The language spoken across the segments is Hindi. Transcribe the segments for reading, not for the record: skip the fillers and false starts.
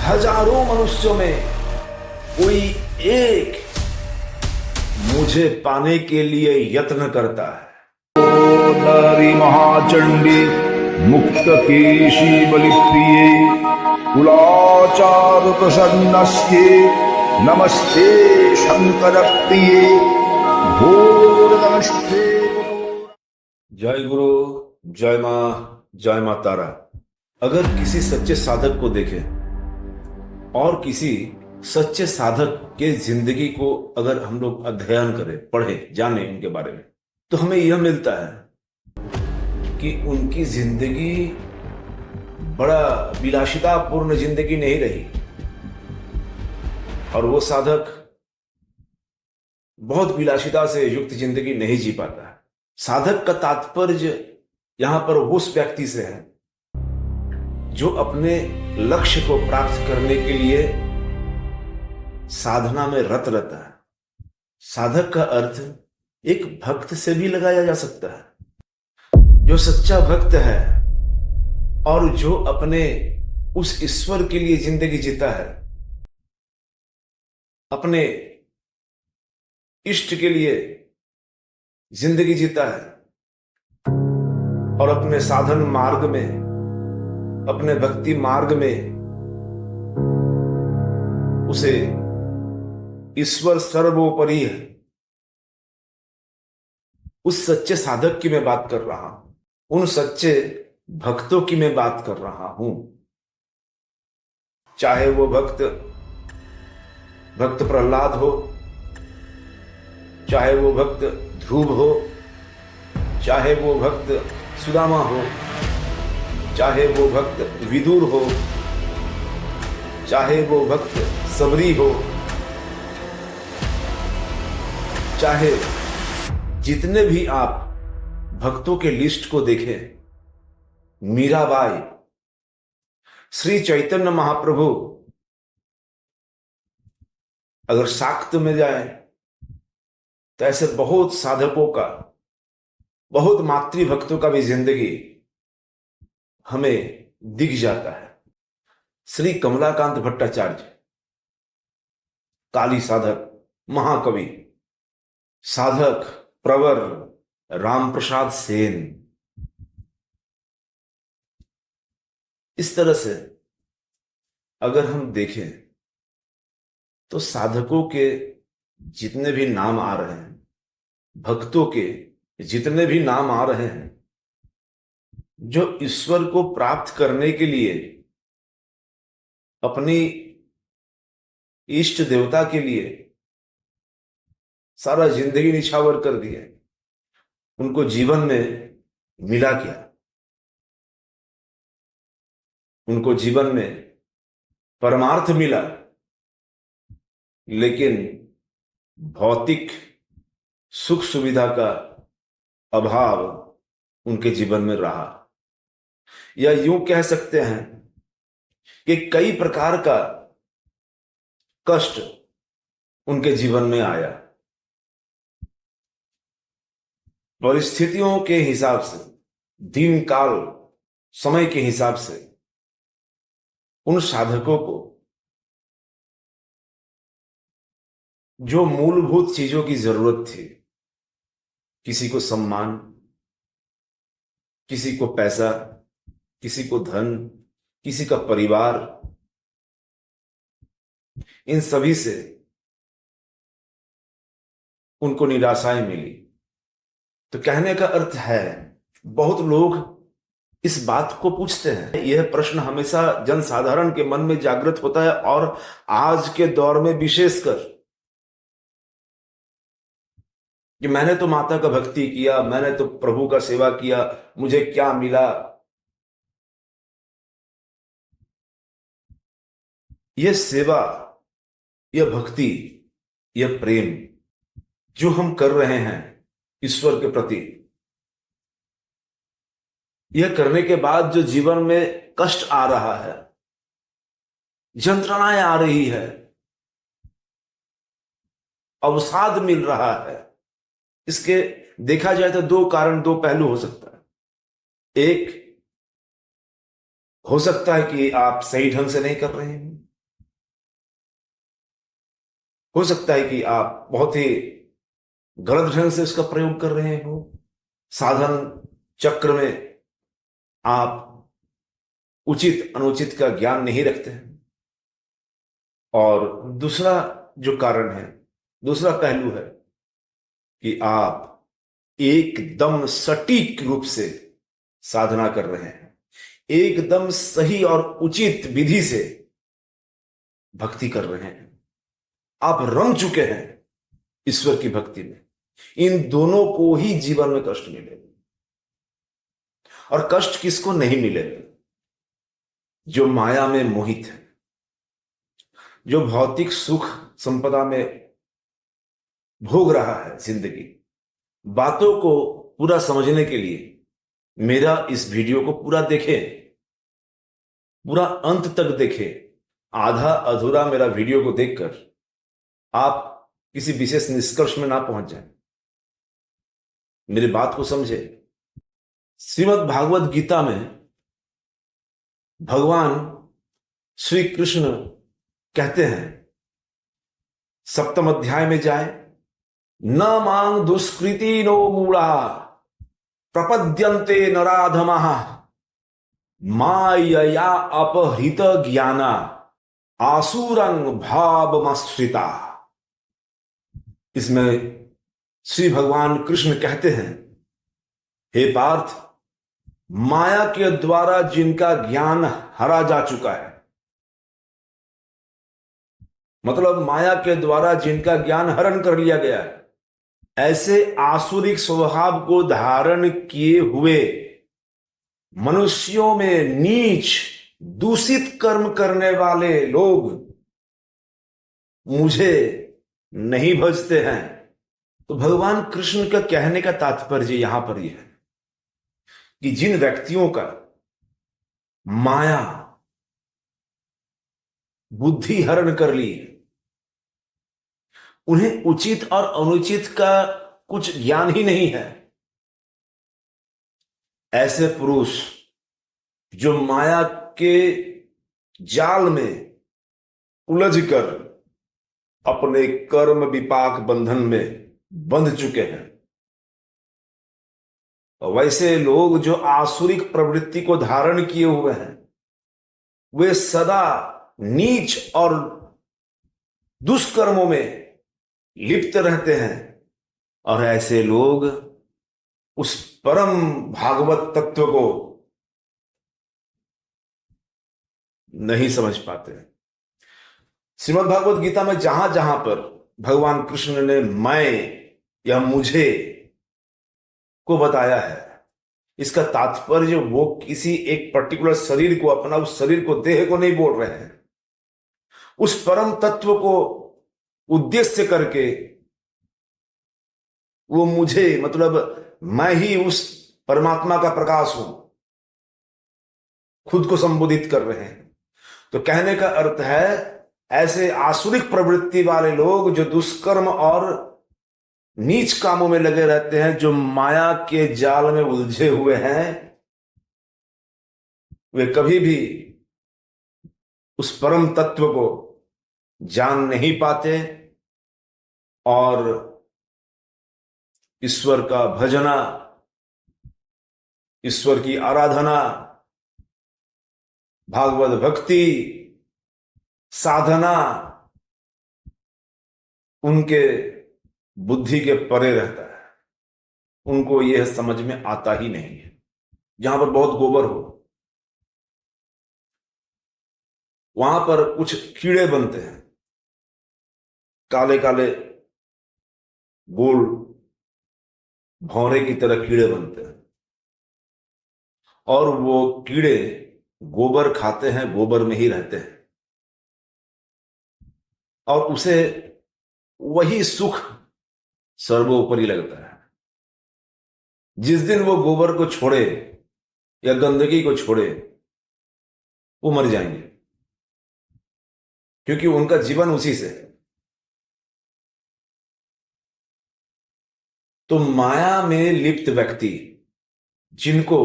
हजारों मनुष्यों में कोई एक मुझे पाने के लिए यत्न करता है। नारी महाचंडी मुक्त केशी बलिप्रिये कुलाचार प्रसन्नस्ये नमस्ते शंकर प्रिये घोर नमस्ते। जय गुरु, जय माँ, जय माँ तारा। अगर किसी सच्चे साधक को देखें और किसी सच्चे साधक के जिंदगी को अगर हम लोग अध्ययन करें, पढ़ें, जानें उनके बारे में, तो हमें यह मिलता है कि उनकी जिंदगी बड़ा विलासितापूर्ण जिंदगी नहीं रही और वो साधक बहुत विलासिता से युक्त जिंदगी नहीं जी पाता है। साधक का तात्पर्य यहां पर उस व्यक्ति से है जो अपने लक्ष्य को प्राप्त करने के लिए साधना में रत रहता है। साधक का अर्थ एक भक्त से भी लगाया जा सकता है। जो सच्चा भक्त है और जो अपने उस ईश्वर के लिए जिंदगी जीता है, अपने इष्ट के लिए जिंदगी जीता है और अपने साधन मार्ग में, अपने भक्ति मार्ग में उसे ईश्वर सर्वोपरि है, उस सच्चे साधक की मैं बात कर रहा हूं, उन सच्चे भक्तों की मैं बात कर रहा हूं। चाहे वो भक्त प्रहलाद हो, चाहे वो भक्त ध्रुव हो, चाहे वो भक्त सुदामा हो, चाहे वो भक्त विदुर हो, चाहे वो भक्त सबरी हो, चाहे जितने भी आप भक्तों के लिस्ट को देखें, मीराबाई, श्री चैतन्य महाप्रभु, अगर शाक्त में जाए तो ऐसे बहुत साधकों का, बहुत मातृभक्तों का भी जिंदगी हमें दिख जाता है। श्री कमलाकांत भट्टाचार्य, काली साधक, महाकवि, साधक प्रवर रामप्रसाद सेन। इस तरह से अगर हम देखें तो साधकों के जितने भी नाम आ रहे हैं, भक्तों के जितने भी नाम आ रहे हैं, जो ईश्वर को प्राप्त करने के लिए अपनी इष्ट देवता के लिए सारा जिंदगी निछावर कर दिया, उनको जीवन में मिला क्या? उनको जीवन में परमार्थ मिला, लेकिन भौतिक सुख सुविधा का अभाव उनके जीवन में रहा। या यूं कह सकते हैं कि कई प्रकार का कष्ट उनके जीवन में आया और स्थितियों के हिसाब से, दिन काल समय के हिसाब से उन साधकों को जो मूलभूत चीजों की जरूरत थी, किसी को सम्मान, किसी को पैसा, किसी को धन, किसी का परिवार, इन सभी से उनको निराशाएं मिली। तो कहने का अर्थ है, बहुत लोग इस बात को पूछते हैं, यह प्रश्न हमेशा जनसाधारण के मन में जागृत होता है और आज के दौर में विशेषकर कि मैंने तो माता का भक्ति किया, मैंने तो प्रभु का सेवा किया, मुझे क्या मिला? यह सेवा, यह भक्ति, यह प्रेम जो हम कर रहे हैं ईश्वर के प्रति, यह करने के बाद जो जीवन में कष्ट आ रहा है, यंत्रणाएं आ रही है, अवसाद मिल रहा है, इसके देखा जाए तो दो कारण, दो पहलू हो सकता है। एक हो सकता है कि आप सही ढंग से नहीं कर रहे हैं, हो सकता है कि आप बहुत ही गलत ढंग से उसका प्रयोग कर रहे हो। साधन चक्र में आप उचित अनुचित का ज्ञान नहीं रखते हैं। और दूसरा जो कारण है, दूसरा पहलू है कि आप एकदम सटीक रूप से साधना कर रहे हैं, एकदम सही और उचित विधि से भक्ति कर रहे हैं। आप रम चुके हैं ईश्वर की भक्ति में। इन दोनों को ही जीवन में कष्ट मिलेगा। और कष्ट किसको नहीं मिलेगा? जो माया में मोहित है, जो भौतिक सुख संपदा में भोग रहा है जिंदगी। बातों को पूरा समझने के लिए मेरा इस वीडियो को पूरा देखें, पूरा अंत तक देखें। आधा अधूरा मेरा वीडियो को देखकर आप किसी विशेष निष्कर्ष में ना पहुंच जाएं। मेरी बात को समझे। श्रीमद् भागवत गीता में भगवान श्री कृष्ण कहते हैं, 7वें अध्याय में जाए, न मांग दुष्कृति नो मूढ़ा प्रपद्यन्ते नराधमः मायया अपहृत ज्ञाना आसुरंग भावमश्रिता। इसमें श्री भगवान कृष्ण कहते हैं, हे पार्थ, माया के द्वारा जिनका ज्ञान हरा जा चुका है, मतलब माया के द्वारा जिनका ज्ञान हरण कर लिया गया है, ऐसे आसुरिक स्वभाव को धारण किए हुए मनुष्यों में नीच दूषित कर्म करने वाले लोग मुझे नहीं भजते हैं। तो भगवान कृष्ण का कहने का तात्पर्य यहां पर यह है कि जिन व्यक्तियों का माया बुद्धि हरण कर ली, उन्हें उचित और अनुचित का कुछ ज्ञान ही नहीं है, ऐसे पुरुष जो माया के जाल में उलझकर अपने कर्म विपाक बंधन में बंध चुके हैं, वैसे लोग जो आसुरिक प्रवृत्ति को धारण किए हुए हैं, वे सदा नीच और दुष्कर्मों में लिप्त रहते हैं। और ऐसे लोग उस परम भागवत तत्व को नहीं समझ पाते। श्रीमद् भागवत गीता में जहां जहां पर भगवान कृष्ण ने मैं या मुझे को बताया है, इसका तात्पर्य वो किसी एक पर्टिकुलर शरीर को, अपना उस शरीर को, देह को नहीं बोल रहे हैं। उस परम तत्व को उद्देश्य करके वो मुझे, मतलब मैं ही उस परमात्मा का प्रकाश हूं, खुद को संबोधित कर रहे हैं। तो कहने का अर्थ है, ऐसे आसुरिक प्रवृत्ति वाले लोग जो दुष्कर्म और नीच कामों में लगे रहते हैं, जो माया के जाल में उलझे हुए हैं, वे कभी भी उस परम तत्व को जान नहीं पाते और ईश्वर का भजना, ईश्वर की आराधना, भागवत भक्ति, साधना उनके बुद्धि के परे रहता है। उनको यह समझ में आता ही नहीं है। जहां पर बहुत गोबर हो, वहां पर कुछ कीड़े बनते हैं, काले काले गोल भौरे की तरह कीड़े बनते हैं, और वो कीड़े गोबर खाते हैं, गोबर में ही रहते हैं, और उसे वही सुख सर्वोपरि लगता है। जिस दिन वो गोबर को छोड़े या गंदगी को छोड़े, वो मर जाएंगे, क्योंकि उनका जीवन उसी से है। तो माया में लिप्त व्यक्ति, जिनको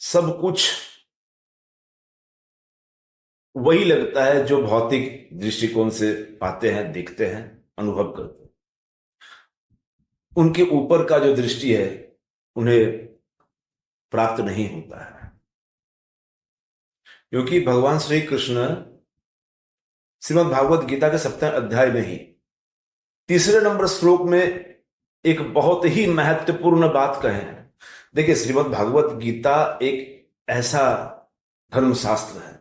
सब कुछ वही लगता है जो भौतिक दृष्टिकोण से पाते हैं, देखते हैं, अनुभव करते हैं। उनके ऊपर का जो दृष्टि है उन्हें प्राप्त नहीं होता है, क्योंकि भगवान श्री कृष्ण श्रीमद् भागवत गीता के 7वें अध्याय में ही 3 नंबर श्लोक में एक बहुत ही महत्वपूर्ण बात कहे हैं। देखिए, श्रीमद् भागवत गीता एक ऐसा धर्मशास्त्र है,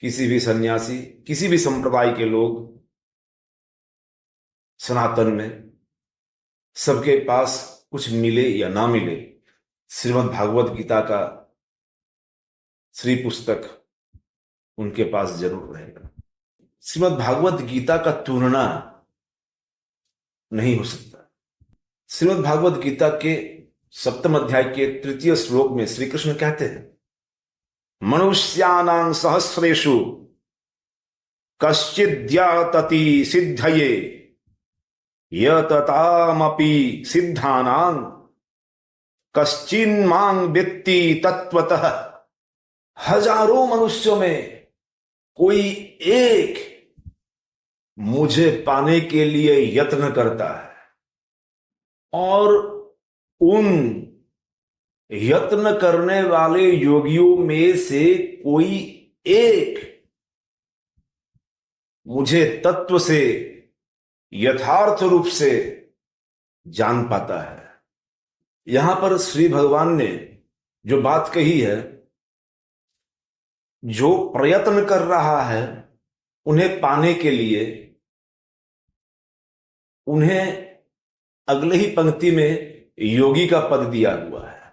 किसी भी सन्यासी, किसी भी संप्रदाय के लोग सनातन में सबके पास कुछ मिले या ना मिले, श्रीमद् भागवत गीता का श्री पुस्तक उनके पास जरूर रहेगा। श्रीमद् भागवत गीता का तुलना नहीं हो सकता। श्रीमद् भागवत गीता के 7वें अध्याय के 3 श्लोक में श्री कृष्ण कहते हैं, मनुष्यानां सहस्रेषु कश्चिद्यातति सिद्धये यततामपि सिद्धानां कश्चिन्मां वित्ति तत्वतः। हजारों मनुष्यों में कोई एक मुझे पाने के लिए यत्न करता है, और उन यत्न करने वाले योगियों में से कोई एक मुझे तत्व से, यथार्थ रूप से जान पाता है। यहां पर श्री भगवान ने जो बात कही है, जो प्रयत्न कर रहा है उन्हें पाने के लिए, उन्हें अगले ही पंक्ति में योगी का पद दिया हुआ है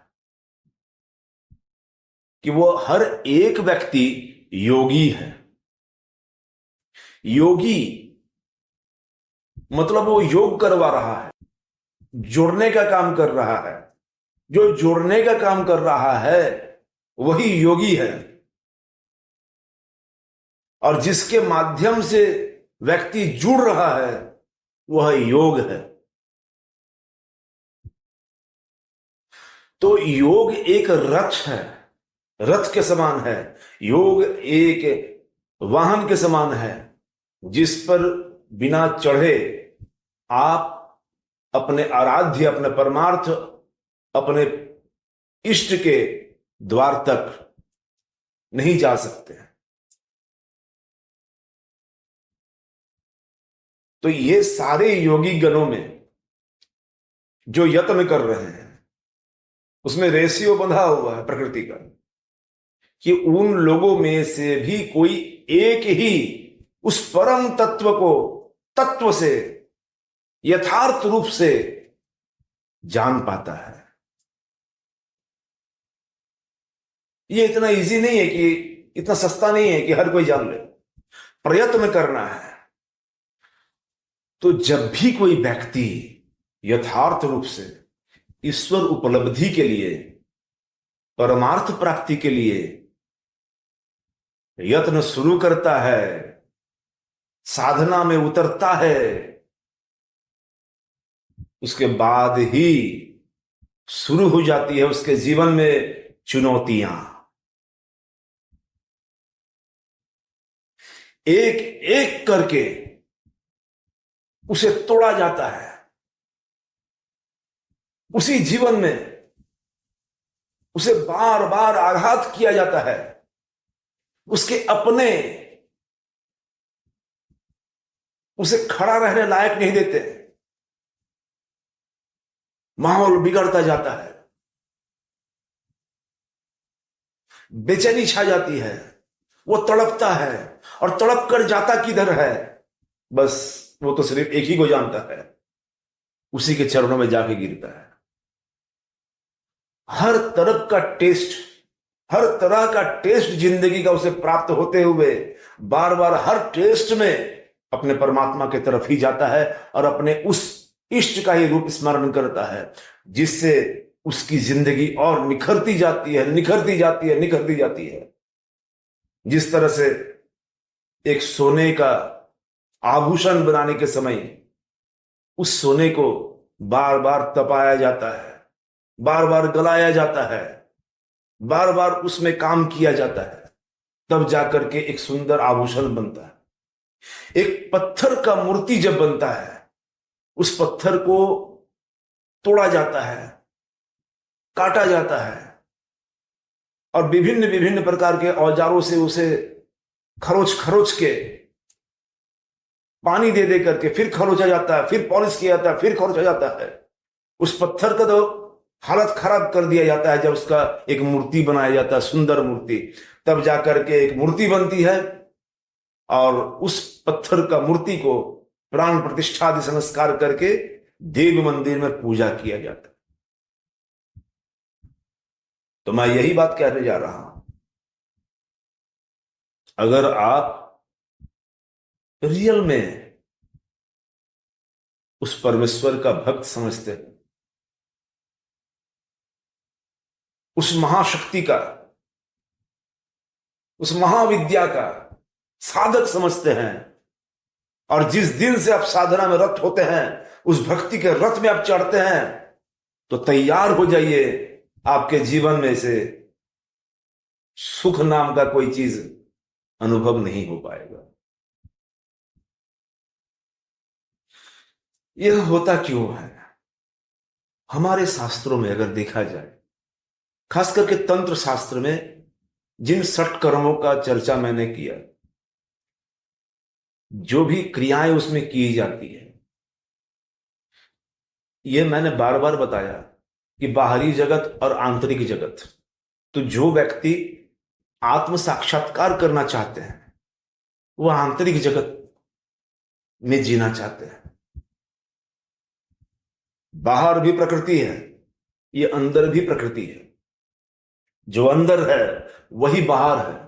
कि वो हर एक व्यक्ति योगी है। योगी मतलब वो योग करवा रहा है, जोड़ने का काम कर रहा है। जो जोड़ने का काम कर रहा है वही योगी है, और जिसके माध्यम से व्यक्ति जुड़ रहा है वह योग है। तो योग एक रथ है, रथ के समान है। योग एक वाहन के समान है, जिस पर बिना चढ़े आप अपने आराध्य, अपने परमार्थ, अपने इष्ट के द्वार तक नहीं जा सकते हैं। तो ये सारे योगी गणों में जो यत्न कर रहे हैं, उसमें रेशियो बंधा हुआ है प्रकृति का, कि उन लोगों में से भी कोई एक ही उस परम तत्व को तत्व से, यथार्थ रूप से जान पाता है। ये इतना इजी नहीं है, कि इतना सस्ता नहीं है कि हर कोई जान ले। प्रयत्न करना है। तो जब भी कोई व्यक्ति यथार्थ रूप से ईश्वर उपलब्धि के लिए, परमार्थ प्राप्ति के लिए यत्न शुरू करता है, साधना में उतरता है, उसके बाद ही शुरू हो जाती है उसके जीवन में चुनौतियां। एक एक करके उसे तोड़ा जाता है। उसी जीवन में उसे बार बार आघात किया जाता है। उसके अपने उसे खड़ा रहने लायक नहीं देते। माहौल बिगड़ता जाता है, बेचैनी छा जाती है, वो तड़पता है, और तड़प कर जाता किधर है, बस वो तो सिर्फ एक ही को जानता है, उसी के चरणों में जाके गिरता है। हर तरफ का टेस्ट, हर तरह का टेस्ट जिंदगी का उसे प्राप्त होते हुए बार बार हर टेस्ट में अपने परमात्मा की तरफ ही जाता है, और अपने उस इष्ट का ही रूप स्मरण करता है, जिससे उसकी जिंदगी और निखरती जाती है, निखरती जाती है, निखरती जाती है। जिस तरह से एक सोने का आभूषण बनाने के समय उस सोने को बार बार तपाया जाता है, बार बार गलाया जाता है, बार बार उसमें काम किया जाता है, तब जाकर के एक सुंदर आभूषण बनता है। एक पत्थर का मूर्ति जब बनता है, उस पत्थर को तोड़ा जाता है, काटा जाता है और विभिन्न विभिन्न प्रकार के औजारों से उसे खरोच खरोच के, पानी दे दे करके फिर खरोचा जाता है, फिर पॉलिश किया जाता है, फिर खरोचा जाता है। उस पत्थर का तो हालत खराब कर दिया जाता है। जब उसका एक मूर्ति बनाया जाता है, सुंदर मूर्ति, तब जाकर के एक मूर्ति बनती है और उस पत्थर का मूर्ति को प्राण प्रतिष्ठा आदि संस्कार करके देव मंदिर में पूजा किया जाता है। तो मैं यही बात कहने जा रहा हूं, अगर आप रियल में उस परमेश्वर का भक्त समझते हैं, उस महाशक्ति का, उस महाविद्या का साधक समझते हैं, और जिस दिन से आप साधना में रत होते हैं, उस भक्ति के रथ में आप चढ़ते हैं, तो तैयार हो जाइए, आपके जीवन में से सुख नाम का कोई चीज अनुभव नहीं हो पाएगा। यह होता क्यों है? हमारे शास्त्रों में अगर देखा जाए, खास करके तंत्र शास्त्र में जिन 6 कर्मों का चर्चा मैंने किया, जो भी क्रियाएं उसमें की जाती है, यह मैंने बार बार बताया कि बाहरी जगत और आंतरिक जगत। तो जो व्यक्ति आत्म साक्षात्कार करना चाहते हैं, वह आंतरिक जगत में जीना चाहते हैं। बाहर भी प्रकृति है, ये अंदर भी प्रकृति है। जो अंदर है वही बाहर है,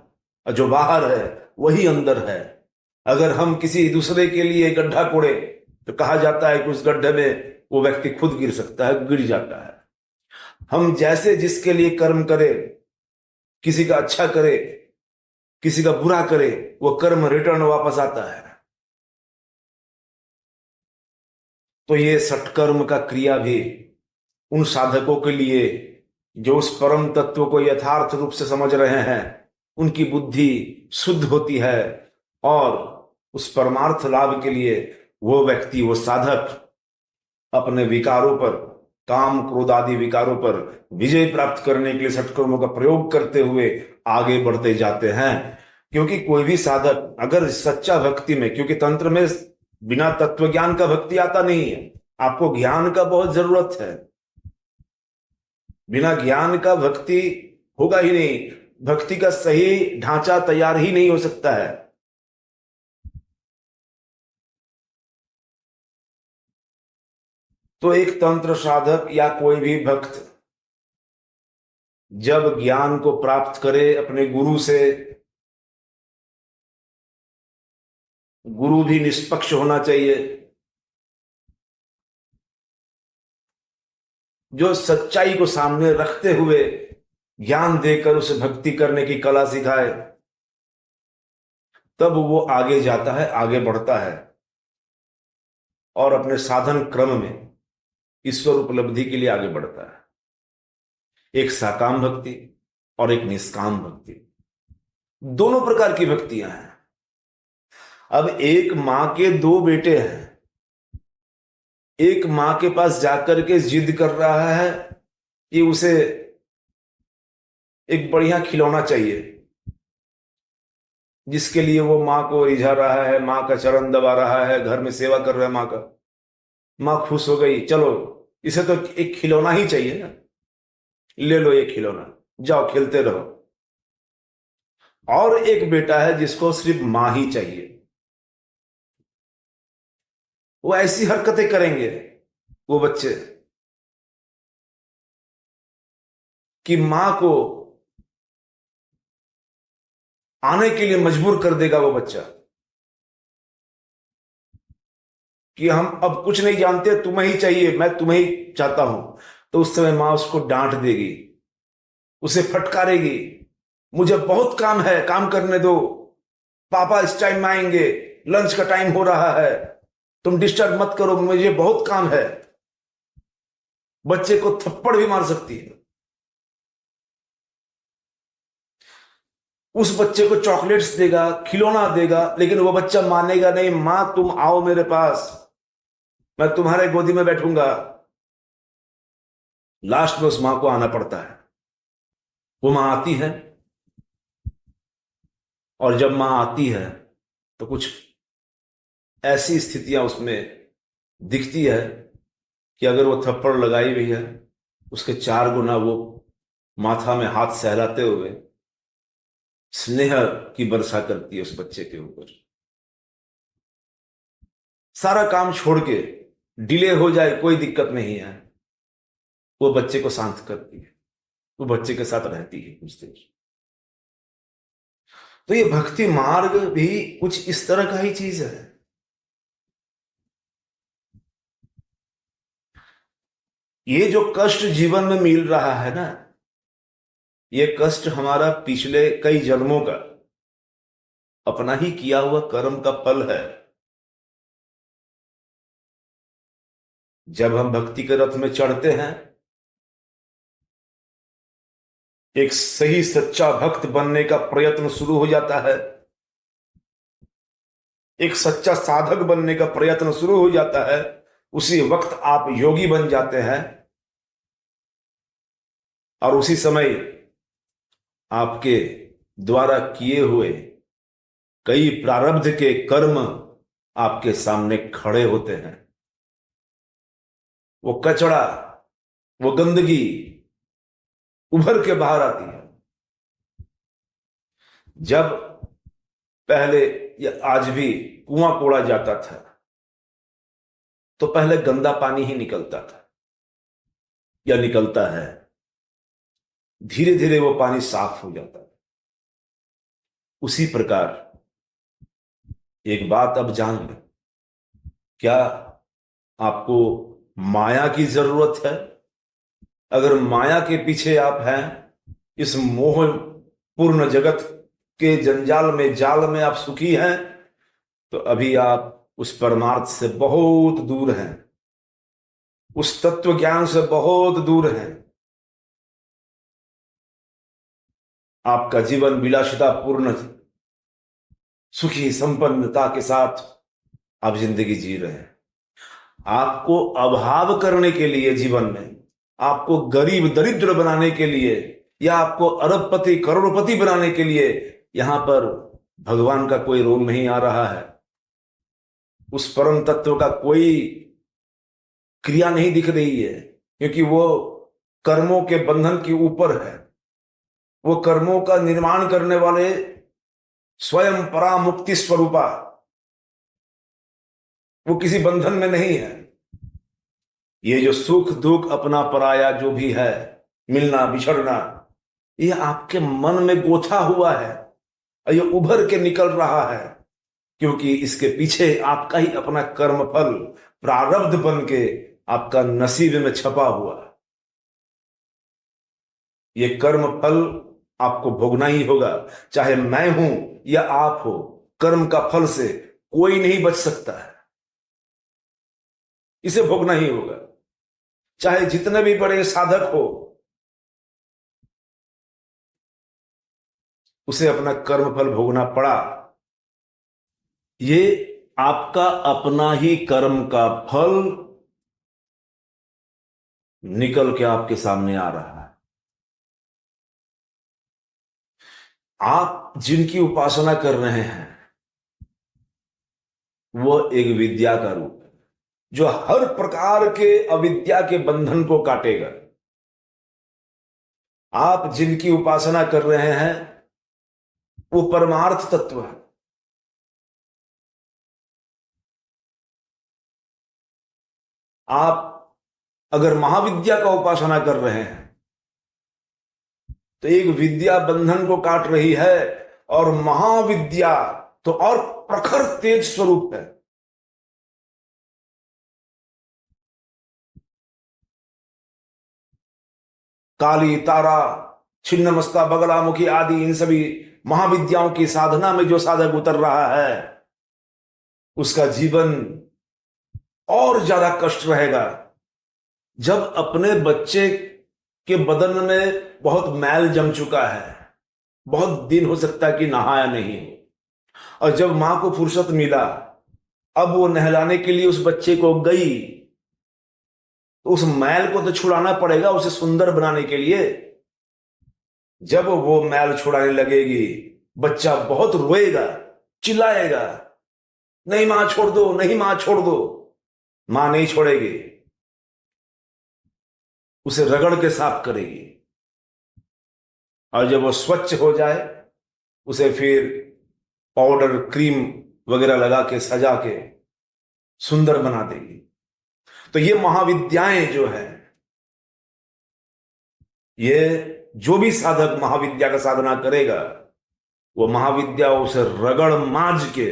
और जो बाहर है वही अंदर है। अगर हम किसी दूसरे के लिए गड्ढा कोड़े तो कहा जाता है कि उस गड्ढे में वो व्यक्ति खुद गिर सकता है, गिर जाता है। हम जैसे जिसके लिए कर्म करें, किसी का अच्छा करे, किसी का बुरा करे, वो कर्म रिटर्न वापस आता है। तो ये सत्कर्म का क्रिया भी उन साधकों के लिए जो उस परम तत्व को यथार्थ रूप से समझ रहे हैं, उनकी बुद्धि शुद्ध होती है और उस परमार्थ लाभ के लिए वो व्यक्ति, वो साधक अपने विकारों पर, काम क्रोध आदि विकारों पर विजय प्राप्त करने के लिए सत्कर्मों का प्रयोग करते हुए आगे बढ़ते जाते हैं। क्योंकि कोई भी साधक अगर सच्चा भक्ति में, क्योंकि तंत्र में बिना तत्व ज्ञान का भक्ति आता नहीं है, आपको ज्ञान का बहुत जरूरत है। बिना ज्ञान का भक्ति होगा ही नहीं, भक्ति का सही ढांचा तैयार ही नहीं हो सकता है। तो एक तंत्र साधक या कोई भी भक्त जब ज्ञान को प्राप्त करे अपने गुरु से, गुरु भी निष्पक्ष होना चाहिए, जो सच्चाई को सामने रखते हुए ज्ञान देकर उसे भक्ति करने की कला सिखाए, तब वो आगे जाता है, आगे बढ़ता है और अपने साधन क्रम में ईश्वर उपलब्धि के लिए आगे बढ़ता है। एक साकाम भक्ति और एक निष्काम भक्ति, दोनों प्रकार की भक्तियां हैं। अब एक मां के 2 बेटे हैं, एक मां के पास जाकर के जिद कर रहा है कि उसे एक बढ़िया खिलौना चाहिए, जिसके लिए वो मां को रिझा रहा है, मां का चरण दबा रहा है, घर में सेवा कर रहा है मां का। मां खुश हो गई, चलो इसे तो एक खिलौना ही चाहिए ना, ले लो ये खिलौना, जाओ खेलते रहो। और एक बेटा है जिसको सिर्फ मां ही चाहिए, वो ऐसी हरकतें करेंगे वो बच्चे कि मां को आने के लिए मजबूर कर देगा वो बच्चा कि हम अब कुछ नहीं जानते, तुम्हें ही चाहिए, मैं तुम्हें ही चाहता हूं। तो उस समय मां उसको डांट देगी, उसे फटकारेगी, मुझे बहुत काम है, काम करने दो, पापा इस टाइम में आएंगे, लंच का टाइम हो रहा है, तुम डिस्टर्ब मत करो, मुझे बहुत काम है। बच्चे को थप्पड़ भी मार सकती है। उस बच्चे को चॉकलेट्स देगा, खिलौना देगा, लेकिन वो बच्चा मानेगा नहीं। मां तुम आओ मेरे पास, मैं तुम्हारे गोदी में बैठूंगा। लास्ट में उस मां को आना पड़ता है। वो मां आती है, और जब मां आती है तो कुछ ऐसी स्थितियां उसमें दिखती है कि अगर वो थप्पड़ लगाई हुई है, उसके 4 गुना वो माथा में हाथ सहलाते हुए स्नेह की वर्षा करती है उस बच्चे के ऊपर। सारा काम छोड़ के, डिले हो जाए कोई दिक्कत नहीं है, वो बच्चे को शांत करती है, वो बच्चे के साथ रहती है कुछ देर। तो ये भक्ति मार्ग भी कुछ इस तरह का ही चीज है। ये जो कष्ट जीवन में मिल रहा है ना, ये कष्ट हमारा पिछले कई जन्मों का अपना ही किया हुआ कर्म का फल है। जब हम भक्ति के रथ में चढ़ते हैं, एक सही सच्चा भक्त बनने का प्रयत्न शुरू हो जाता है, एक सच्चा साधक बनने का प्रयत्न शुरू हो जाता है। उसी वक्त आप योगी बन जाते हैं, और उसी समय आपके द्वारा किए हुए कई प्रारब्ध के कर्म आपके सामने खड़े होते हैं। वो कचड़ा, वो गंदगी उभर के बाहर आती है। जब पहले या आज भी कुआं कोड़ा जाता था, तो पहले गंदा पानी ही निकलता था या निकलता है। धीरे धीरे वो पानी साफ हो जाता है। उसी प्रकार एक बात अब जान लें, क्या आपको माया की जरूरत है? अगर माया के पीछे आप हैं, इस मोह पूर्ण जगत के जंजाल में, जाल में आप सुखी हैं, तो अभी आप उस परमार्थ से बहुत दूर हैं, उस तत्व ज्ञान से बहुत दूर हैं। आपका जीवन विलासिता पूर्ण, सुखी संपन्नता के साथ आप जिंदगी जी रहे हैं। आपको अभाव करने के लिए जीवन में, आपको गरीब दरिद्र बनाने के लिए, या आपको अरबपति करोड़पति बनाने के लिए यहां पर भगवान का कोई रोल नहीं आ रहा है। उस परम तत्व का कोई क्रिया नहीं दिख रही है, क्योंकि वो कर्मों के बंधन के ऊपर है। वो कर्मों का निर्माण करने वाले स्वयं परामुक्ति स्वरूपा, वो किसी बंधन में नहीं है। ये जो सुख दुख अपना पराया जो भी है, मिलना बिछड़ना, ये आपके मन में गोथा हुआ है, और ये उभर के निकल रहा है, क्योंकि इसके पीछे आपका ही अपना कर्म फल प्रारब्ध बन के आपका नसीब में छपा हुआ है। ये कर्म फल आपको भोगना ही होगा, चाहे मैं हूं या आप हो। कर्म का फल से कोई नहीं बच सकता है, इसे भोगना ही होगा। चाहे जितने भी बड़े साधक हो, उसे अपना कर्म फल भोगना पड़ा। ये आपका अपना ही कर्म का फल निकल के आपके सामने आ रहा है। आप जिनकी उपासना कर रहे हैं, वह एक विद्या का रूप है, जो हर प्रकार के अविद्या के बंधन को काटेगा। आप जिनकी उपासना कर रहे हैं, वो परमार्थ तत्व है। आप अगर महाविद्या का उपासना कर रहे हैं, तो एक विद्या बंधन को काट रही है, और महाविद्या तो और प्रखर तेज स्वरूप है। काली, तारा, छिन्नमस्ता, बगलामुखी आदि इन सभी महाविद्याओं की साधना में जो साधक उतर रहा है, उसका जीवन और ज्यादा कष्ट रहेगा। जब अपने बच्चे के बदन में बहुत मैल जम चुका है, बहुत दिन हो सकता है कि नहाया नहीं हो, और जब मां को फुर्सत मिला, अब वो नहलाने के लिए उस बच्चे को गई, तो उस मैल को तो छुड़ाना पड़ेगा उसे सुंदर बनाने के लिए। जब वो मैल छुड़ाने लगेगी, बच्चा बहुत रोएगा, चिल्लाएगा, नहीं मां छोड़ दो, नहीं मां छोड़ दो। मां नहीं छोड़ेगी, उसे रगड़ के साफ करेगी, और जब वो स्वच्छ हो जाए, उसे फिर पाउडर क्रीम वगैरह लगा के सजा के सुंदर बना देगी। तो ये महाविद्याएं जो है, ये जो भी साधक महाविद्या का साधना करेगा, वो महाविद्या उसे रगड़ मांझ के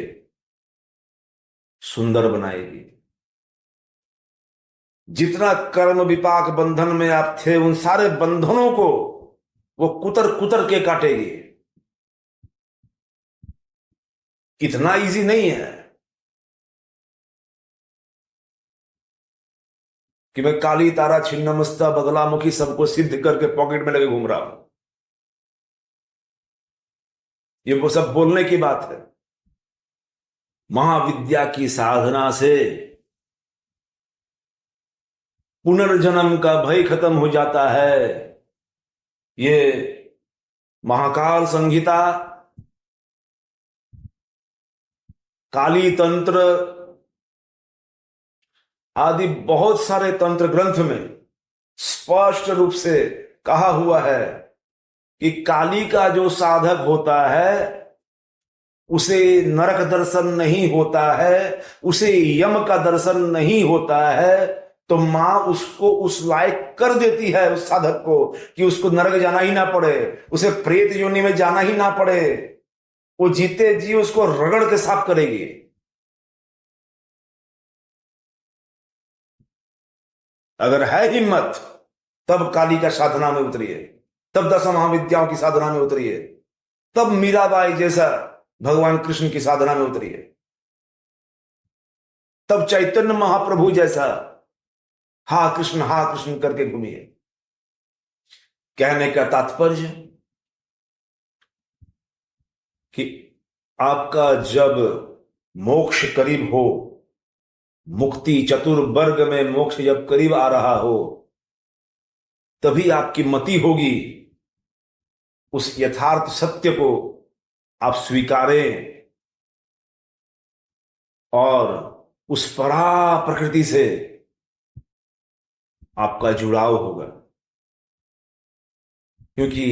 सुंदर बनाएगी। जितना कर्म विपाक बंधन में आप थे, उन सारे बंधनों को वो कुतर कुतर के काटेगी। इतना इजी नहीं है कि मैं काली तारा छिन्नमस्ता बगलामुखी सबको सिद्ध करके पॉकेट में लगे घूम रहा हूं। ये वो सब बोलने की बात है। महाविद्या की साधना से पुनर्जन्म का भय खत्म हो जाता है। ये महाकाल संहिता, काली तंत्र आदि बहुत सारे तंत्र ग्रंथ में स्पष्ट रूप से कहा हुआ है कि काली का जो साधक होता है, उसे नरक दर्शन नहीं होता है, उसे यम का दर्शन नहीं होता है, तो मां उसको उस लायक कर देती है उस साधक को कि उसको नरक जाना ही ना पड़े, उसे प्रेत योनि में जाना ही ना पड़े। वो जीते जी उसको रगड़ के साफ करेगी। अगर है हिम्मत, तब काली का साधना में उतरिए, तब 10 महाविद्याओं की साधना में उतरिए, तब मीराबाई जैसा भगवान कृष्ण की साधना में उतरिए, तब चैतन्य महाप्रभु जैसा हा कृष्ण करके घूमिए। कहने का तात्पर्य कि आपका जब मोक्ष करीब हो, मुक्ति चतुर्वर्ग में मोक्ष जब करीब आ रहा हो, तभी आपकी मति होगी उस यथार्थ सत्य को आप स्वीकारें और उस परा प्रकृति से आपका जुड़ाव होगा। क्योंकि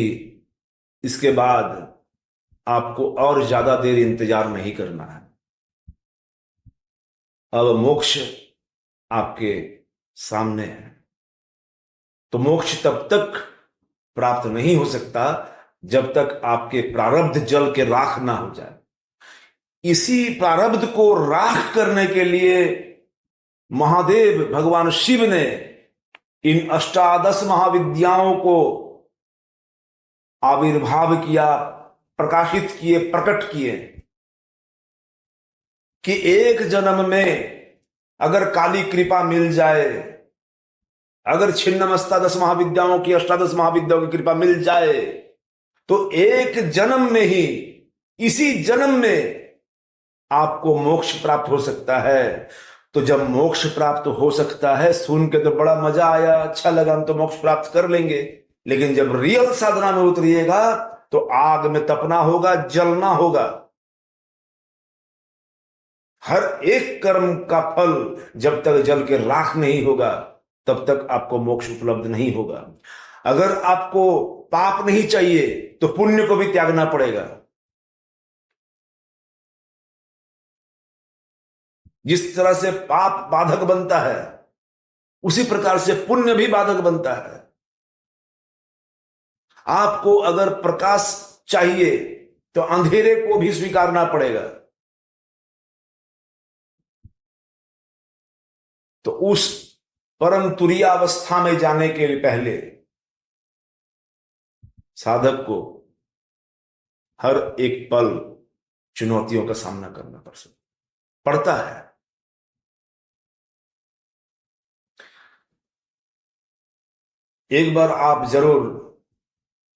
इसके बाद आपको और ज्यादा देर इंतजार नहीं करना है। अब मोक्ष आपके सामने है। तो मोक्ष तब तक प्राप्त नहीं हो सकता जब तक आपके प्रारब्ध जल के राख ना हो जाए। इसी प्रारब्ध को राख करने के लिए महादेव भगवान शिव ने इन अष्टादश महाविद्याओं को आविर्भाव किया, प्रकाशित किए, प्रकट किए कि एक जन्म में अगर काली कृपा मिल जाए, अगर छिन्नमस्ता 10 महाविद्याओं की, अष्टादश महाविद्याओं की कृपा मिल जाए, तो एक जन्म में ही, इसी जन्म में आपको मोक्ष प्राप्त हो सकता है। तो जब मोक्ष प्राप्त हो सकता है, सुन के तो बड़ा मजा आया, अच्छा लगा, हम तो मोक्ष प्राप्त कर लेंगे। लेकिन जब रियल साधना में उतरिएगा तो आग में तपना होगा, जलना होगा। हर एक कर्म का फल जब तक जल के राख नहीं होगा, तब तक आपको मोक्ष उपलब्ध नहीं होगा। अगर आपको पाप नहीं चाहिए तो पुण्य को भी त्यागना पड़ेगा। जिस तरह से पाप बाधक बनता है, उसी प्रकार से पुण्य भी बाधक बनता है। आपको अगर प्रकाश चाहिए तो अंधेरे को भी स्वीकारना पड़ेगा। तो उस परम तुरीय अवस्था में जाने के पहले साधक को हर एक पल चुनौतियों का सामना करना पड़ता है। एक बार आप जरूर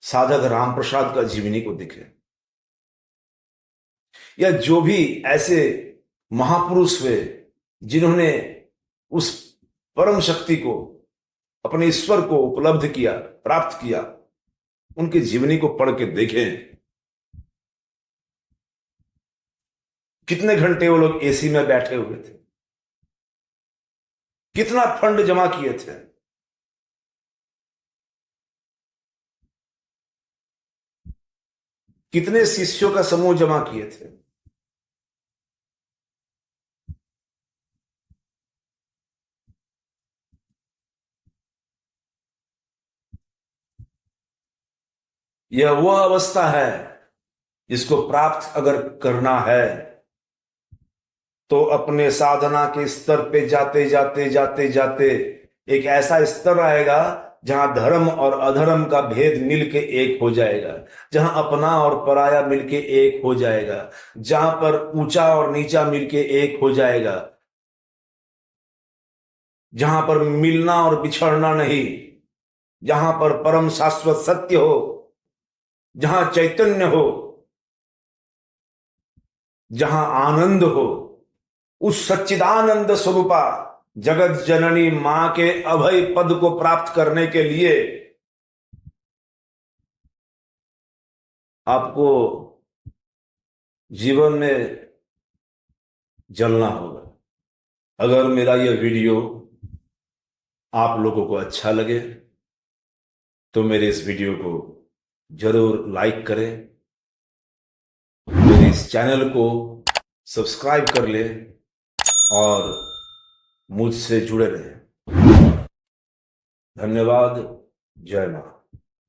साधक रामप्रसाद का जीवनी को देखें, या जो भी ऐसे महापुरुष हुए जिन्होंने उस परम शक्ति को, अपने ईश्वर को उपलब्ध किया, प्राप्त किया, उनकी जीवनी को पढ़ के देखें। कितने घंटे वो लोग एसी में बैठे हुए थे, कितना फंड जमा किए थे, कितने शिष्यों का समूह जमा किए थे। यह वह अवस्था है जिसको प्राप्त अगर करना है तो अपने साधना के स्तर पे जाते जाते जाते जाते एक ऐसा स्तर आएगा जहां धर्म और अधर्म का भेद मिलके एक हो जाएगा, जहां अपना और पराया मिलके एक हो जाएगा, जहां पर ऊंचा और नीचा मिलके एक हो जाएगा, जहां पर मिलना और बिछड़ना नहीं, जहां पर परम शाश्वत सत्य हो, जहां चैतन्य हो, जहां आनंद हो, उस सच्चिदानंद स्वरूपा जगत जननी मां के अभय पद को प्राप्त करने के लिए आपको जीवन में जलना होगा। अगर मेरा यह वीडियो आप लोगों को अच्छा लगे तो मेरे इस वीडियो को जरूर लाइक करें, मेरे इस चैनल को सब्सक्राइब कर लें और मुझसे जुड़े रहें। धन्यवाद। जय मां।